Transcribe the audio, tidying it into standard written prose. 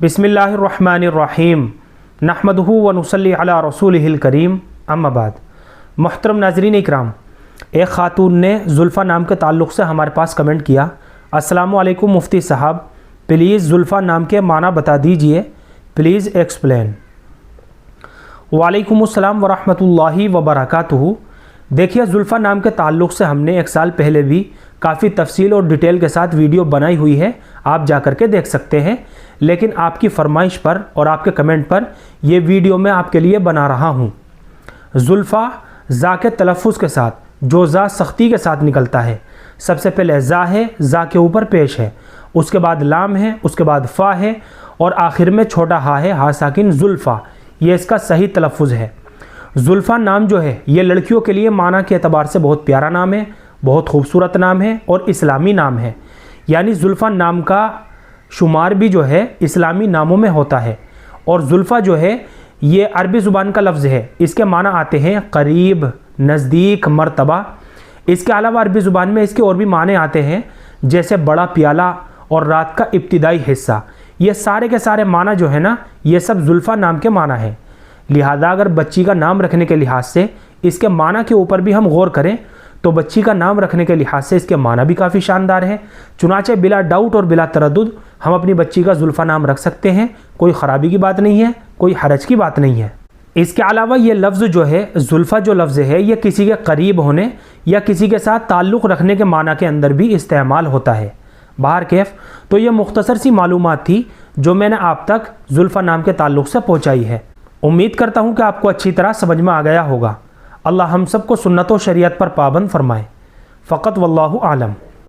बिस्मिल्लाहिर्रहमानिर्रहीम नहमदुहु व नुसल्ली अला रसूलिहिल करीम अम्मा बाद। मुहतरम नाज़रीन इकराम, एक ख़ातून ने जुल्फ़ा नाम के ताल्लुक़ से हमारे पास कमेंट किया, अस्सलामु अलैकुम मुफ्ती साहब, प्लीज़ जुल्फ़ा नाम के माना बता दीजिए, प्लीज़ एक्सप्लेन। वालेकुमुस्सलाम व रहमतुल्लाहि व बरकातुहू। देखिए, जुल्फ़ा नाम के ताल्लुक़ से हमने एक साल पहले भी काफ़ी तफसील और डिटेल के साथ वीडियो बनाई हुई है, आप जा कर के देख सकते हैं। लेकिन आपकी फरमाइश पर और आपके कमेंट पर यह वीडियो मैं आपके लिए बना रहा हूँ। जुल्फ़ा ज़ा के तलफ़ुज़ के साथ, जो ज़ा सख्ती के साथ निकलता है, सबसे पहले ज़ा है, ज़ा के ऊपर पेश है, उसके बाद लाम है, उसके बाद फ़ा है और आखिर में छोटा हा है, हा साकिन जुल्फ़ा, ये इसका सही तलफ़ुज़ है। जुल्फ़ा नाम जो है ये लड़कियों के लिए माना के एतबार से बहुत प्यारा नाम है, बहुत खूबसूरत नाम है और इस्लामी नाम है। यानी जुल्फ़ा नाम का शुमार भी जो है इस्लामी नामों में होता है। और जुल्फ़ा जो है ये अरबी ज़ुबान का लफ्ज़ है, इसके माना आते हैं करीब, नज़दीक, मर्तबा। इसके अलावा अरबी ज़ुबान में इसके और भी माने आते हैं, जैसे बड़ा प्याला और रात का इब्तिदाई हिस्सा। ये सारे के सारे माना जो है ना, ये सब जुल्फ़ा नाम के माना है। लिहाजा अगर बच्ची का नाम रखने के लिहाज से इसके माना के ऊपर भी हम गौर करें तो बच्ची का नाम रखने के लिहाज से इसके माना भी काफ़ी शानदार है। चुनाचे बिला डाउट और बिला तरद्दुद हम अपनी बच्ची का जुल्फ़ा नाम रख सकते हैं, कोई ख़राबी की बात नहीं है, कोई हरज की बात नहीं है। इसके अलावा ये लफ्ज़ जो है जुल्फ़ा जो लफ्ज़ है ये किसी के करीब होने या किसी के साथ ताल्लुक़ रखने के माना के अंदर भी इस्तेमाल होता है। बाहर कैफ तो ये मुख्तसर सी मालूमात थी जो मैंने आप तक जुल्फ़ा नाम के ताल्लुक़ से पहुँचाई है। उम्मीद करता हूँ कि आपको अच्छी तरह समझ में आ गया होगा। अल्लाह हम सबको सुन्नत व शरीयत पर पाबंद फरमाए। फ़क़त वल्लाहु आलम।